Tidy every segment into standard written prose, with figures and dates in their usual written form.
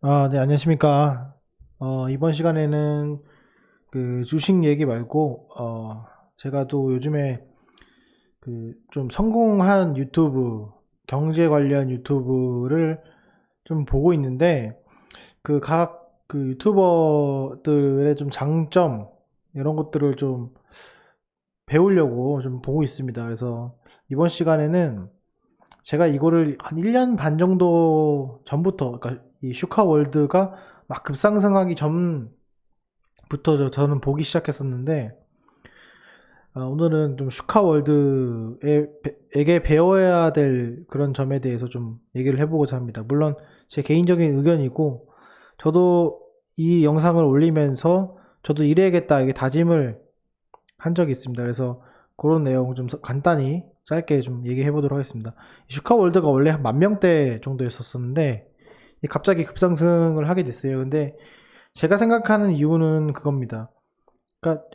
네, 안녕하십니까. 이번 시간에는 그 주식 얘기 말고, 제가 또 요즘에 그 좀 성공한 유튜브, 경제 관련 유튜브를 좀 보고 있는데, 그 각 그 유튜버들의 좀 장점, 이런 것들을 좀 배우려고 좀 보고 있습니다. 그래서 이번 시간에는 제가 이거를 한 1년 반 정도 전부터, 그러니까 이 슈카월드가 막 급상승하기 전부터 저는 보기 시작했었는데, 오늘은 좀 슈카월드에게 배워야 될 그런 점에 대해서 좀 얘기를 해보고자 합니다. 물론 제 개인적인 의견이고, 저도 이 영상을 올리면서 저도 이래야겠다, 이게 다짐을 한 적이 있습니다. 그래서 그런 내용 좀 간단히 짧게 좀 얘기해 보도록 하겠습니다. 슈카월드가 원래 한 10,000명대 정도였었는데 갑자기 급상승을 하게 됐어요. 근데 제가 생각하는 이유는 그겁니다. 그러니까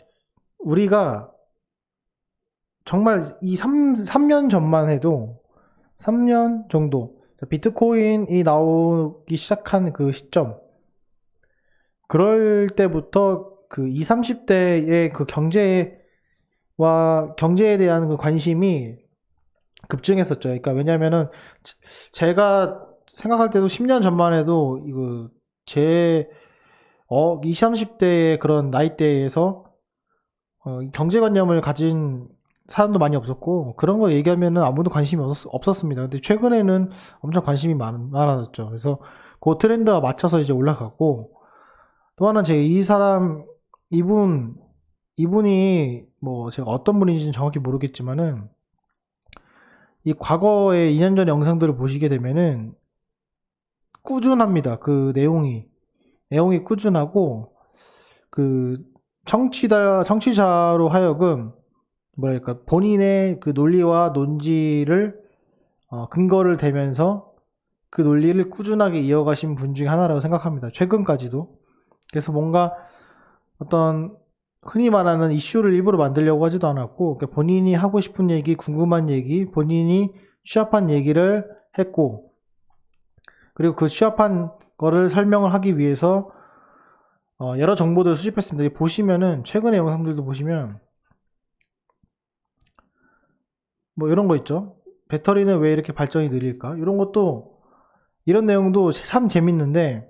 우리가 정말 이 3년 전만 해도 3년 정도 비트코인이 나오기 시작한 그 시점, 그럴 때부터 그 20, 30대의 그 경제에 대한 그 관심이 급증했었죠. 그러니까 왜냐면은 제가 생각할 때도 10년 전만 해도 이거 제 20, 30대의 그런 나이대에서 경제관념을 가진 사람도 많이 없었고 그런 거 얘기하면은 아무도 관심이 없었습니다. 근데 최근에는 엄청 관심이 많아졌죠. 그래서 그 트렌드와 맞춰서 이제 올라가고 또 하나 제가 이분 이분이 뭐 제가 어떤 분인지는 정확히 모르겠지만은 이 과거의 2년 전 영상들을 보시게 되면은 꾸준합니다. 그 내용이 꾸준하고 그 청취자로 하여금 뭐랄까 본인의 그 논리와 논지를 근거를 대면서 그 논리를 꾸준하게 이어가신 분 중에 하나라고 생각합니다. 최근까지도. 그래서 뭔가 어떤 흔히 말하는 이슈를 일부러 만들려고 하지도 않았고 그러니까 본인이 하고 싶은 얘기, 궁금한 얘기, 본인이 취합한 얘기를 했고 그리고 그 취합한 거를 설명을 하기 위해서 여러 정보들을 수집했습니다. 보시면은 최근의 영상들도 보시면 뭐 이런 거 있죠. 배터리는 왜 이렇게 발전이 느릴까? 이런 것도 이런 내용도 참 재밌는데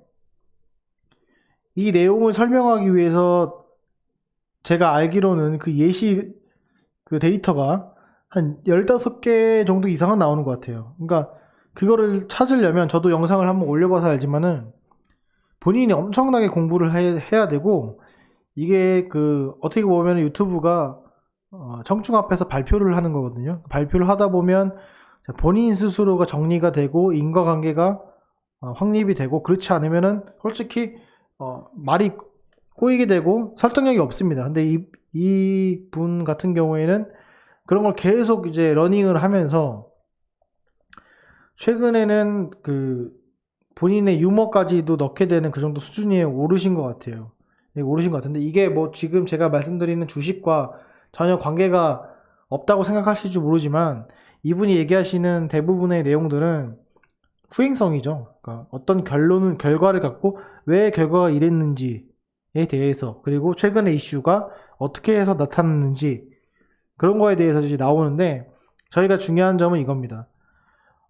이 내용을 설명하기 위해서 제가 알기로는 그 예시 그 데이터가 한 15개 정도 이상은 나오는 것 같아요. 그러니까 그거를 찾으려면 저도 영상을 한번 올려봐서 알지만은 본인이 엄청나게 공부를 해야 되고 이게 그 어떻게 보면 유튜브가 청중 앞에서 발표를 하는 거거든요. 발표를 하다 보면 본인 스스로가 정리가 되고 인과관계가 확립이 되고 그렇지 않으면은 솔직히 말이 꼬이게 되고 설득력이 없습니다. 근데 이 분 같은 경우에는 그런 걸 계속 이제 러닝을 하면서 최근에는 그 본인의 유머까지도 넣게 되는 그 정도 수준에 오르신 것 같아요. 네, 오르신 것 같은데 이게 뭐 지금 제가 말씀드리는 주식과 전혀 관계가 없다고 생각하실지 모르지만 이분이 얘기하시는 대부분의 내용들은 후행성이죠. 그러니까 어떤 결과를 갖고 왜 결과가 이랬는지에 대해서 그리고 최근의 이슈가 어떻게 해서 나타났는지 그런 거에 대해서 이제 나오는데 저희가 중요한 점은 이겁니다.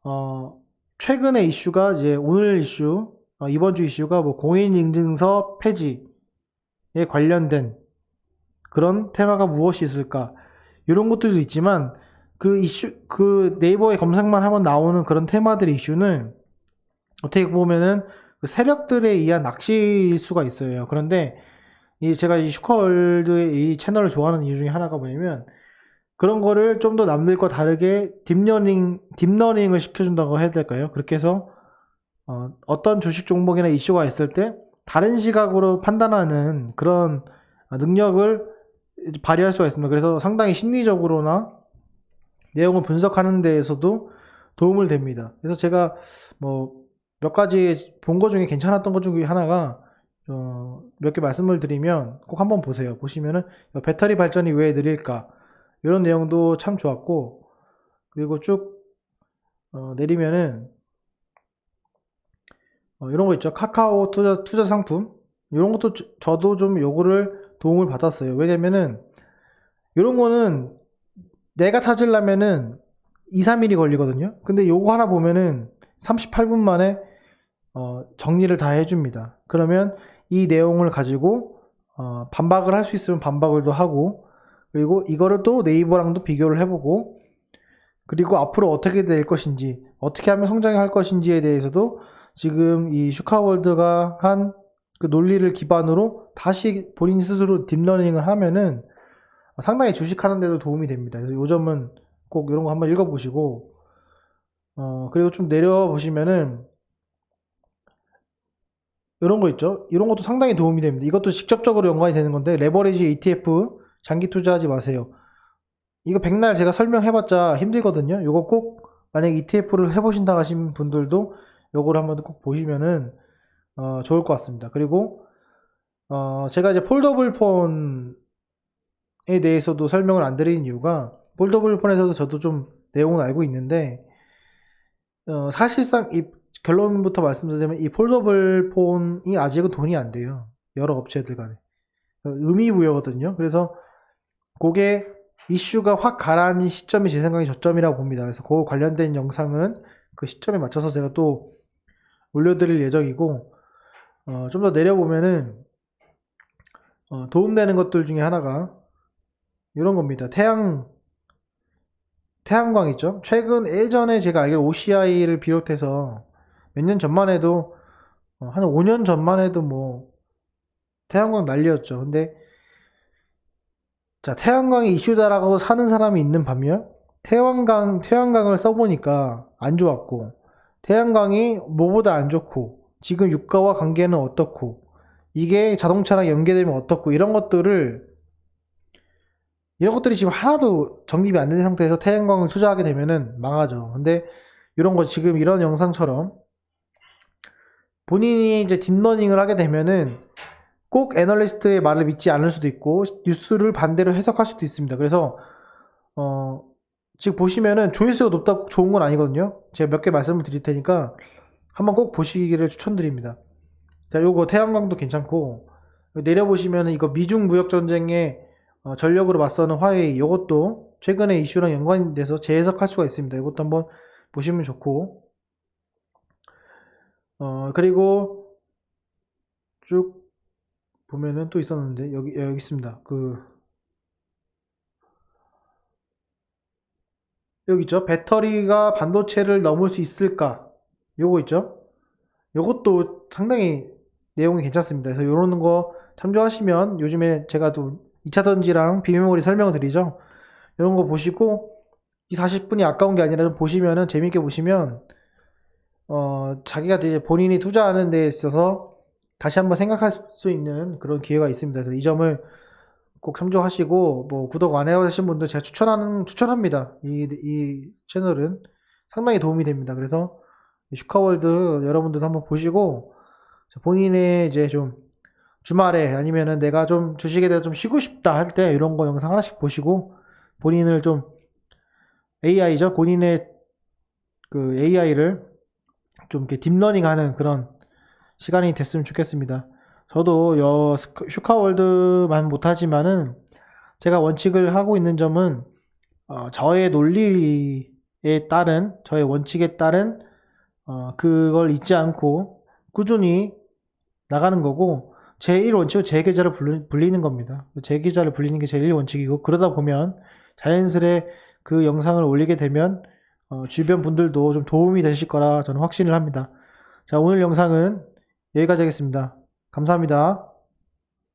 어, 최근의 이슈가 이제 오늘 이슈, 이번 주 이슈가 뭐 공인인증서 폐지에 관련된 그런 테마가 무엇이 있을까? 이런 것들도 있지만 그 네이버에 검색만 하면 나오는 그런 테마들의 이슈는 어떻게 보면은 그 세력들에 의한 낚시일 수가 있어요. 그런데 제가 이 슈커월드의 이 채널을 좋아하는 이유 중에 하나가 뭐냐면 그런 거를 좀 더 남들과 다르게 딥러닝을 시켜준다고 해야 될까요? 그렇게 해서 어떤 주식 종목이나 이슈가 있을 때 다른 시각으로 판단하는 그런 능력을 발휘할 수가 있습니다. 그래서 상당히 심리적으로나 내용을 분석하는 데에서도 도움을 됩니다. 그래서 제가 뭐 몇 가지 본 것 중에 괜찮았던 것 중에 하나가 몇 개 말씀을 드리면 꼭 한번 보세요. 보시면은 배터리 발전이 왜 느릴까 이런 내용도 참 좋았고 그리고 쭉 내리면은 이런 거 있죠. 카카오 투자 상품. 이런 것도 저도 좀 요거를 도움을 받았어요. 왜냐면은 이런 거는 내가 찾으려면은 2, 3일이 걸리거든요. 근데 요거 하나 보면은 38분 만에 정리를 다 해줍니다. 그러면 이 내용을 가지고 반박을 할 수 있으면 반박을 또 하고, 그리고 이거를 또 네이버랑도 비교를 해보고, 그리고 앞으로 어떻게 될 것인지, 어떻게 하면 성장할 것인지에 대해서도 지금 이 슈카월드가 한 그 논리를 기반으로 다시 본인 스스로 딥러닝을 하면은 상당히 주식하는 데도 도움이 됩니다. 그래서 요 점은 꼭 이런 거 한번 읽어보시고, 그리고 좀 내려보시면은 이런 거 있죠. 이런 것도 상당히 도움이 됩니다. 이것도 직접적으로 연관이 되는 건데, 레버리지 ETF 장기 투자하지 마세요. 이거 백날 제가 설명해봤자 힘들거든요. 이거 꼭 만약 ETF를 해보신다 하신 분들도 요거를 한번 꼭 보시면은 좋을 것 같습니다. 그리고 제가 이제 폴더블 폰에 대해서도 설명을 안 드리는 이유가, 폴더블 폰에서도 저도 좀 내용은 알고 있는데 사실상 이 결론부터 말씀드리면 이 폴더블 폰이 아직은 돈이 안 돼요. 여러 업체들 간에 의미부여거든요. 그래서 그게 이슈가 확 가라앉은 시점이 제 생각에 저점이라고 봅니다. 그래서 그 관련된 영상은 그 시점에 맞춰서 제가 또 올려드릴 예정이고, 좀 더 내려보면은 도움되는 것들 중에 하나가 이런 겁니다. 태양광 있죠? 최근 예전에 제가 알기로 OCI를 비롯해서 몇 년 전만 해도 한 5년 전만 해도 뭐 태양광 난리였죠. 근데 자, 태양광이 이슈다라고 사는 사람이 있는 반면 태양광을 써보니까 안 좋았고, 태양광이 뭐보다 안 좋고, 지금 유가와 관계는 어떻고, 이게 자동차랑 연계되면 어떻고, 이런 것들이 지금 하나도 정립이 안 된 상태에서 태양광을 투자하게 되면은 망하죠. 근데 이런 거 지금 이런 영상처럼 본인이 이제 딥러닝을 하게 되면은 꼭 애널리스트의 말을 믿지 않을 수도 있고, 뉴스를 반대로 해석할 수도 있습니다. 그래서 지금 보시면은 조회수가 높다고 좋은 건 아니거든요. 제가 몇 개 말씀을 드릴 테니까 한번 꼭 보시기를 추천드립니다. 자, 요거 태양광도 괜찮고, 내려보시면은 이거 미중 무역 전쟁에 전력으로 맞서는 화웨이, 요것도 최근에 이슈랑 연관이 돼서 재해석할 수가 있습니다. 이것도 한번 보시면 좋고, 그리고 쭉 보면은 또 있었는데, 여기 있습니다. 여기 있죠. 배터리가 반도체를 넘을 수 있을까? 요거 있죠. 요것도 상당히 내용이 괜찮습니다. 그래서 요런 거 참조하시면, 요즘에 제가 또 2차전지랑 비메모리 설명을 드리죠. 이런 거 보시고, 이 40분이 아까운 게 아니라 좀 보시면은, 재밌게 보시면 자기가 이제 본인이 투자하는 데 있어서 다시 한번 생각할 수 있는 그런 기회가 있습니다. 그래서 이 점을 꼭 참조하시고, 뭐 구독 안 해보신 분들 제가 추천합니다. 이 채널은 상당히 도움이 됩니다. 그래서 슈카월드 여러분들도 한번 보시고, 본인의 이제 좀 주말에 아니면은 내가 좀 주식에 대해서 좀 쉬고 싶다 할 때 이런 거 영상 하나씩 보시고, 본인을 좀 AI죠. 본인의 그 AI를 좀 이렇게 딥러닝 하는 그런 시간이 됐으면 좋겠습니다. 저도 슈카월드만 못하지만은 제가 원칙을 하고 있는 점은 저의 논리에 따른, 저의 원칙에 따른 그걸 잊지 않고 꾸준히 나가는 거고, 제1원칙은 제 계좌를 불리는 겁니다. 제 계좌를 불리는 게 제1원칙이고, 그러다 보면 자연스레 그 영상을 올리게 되면 주변 분들도 좀 도움이 되실 거라 저는 확신을 합니다. 자, 오늘 영상은 여기까지 하겠습니다. 감사합니다.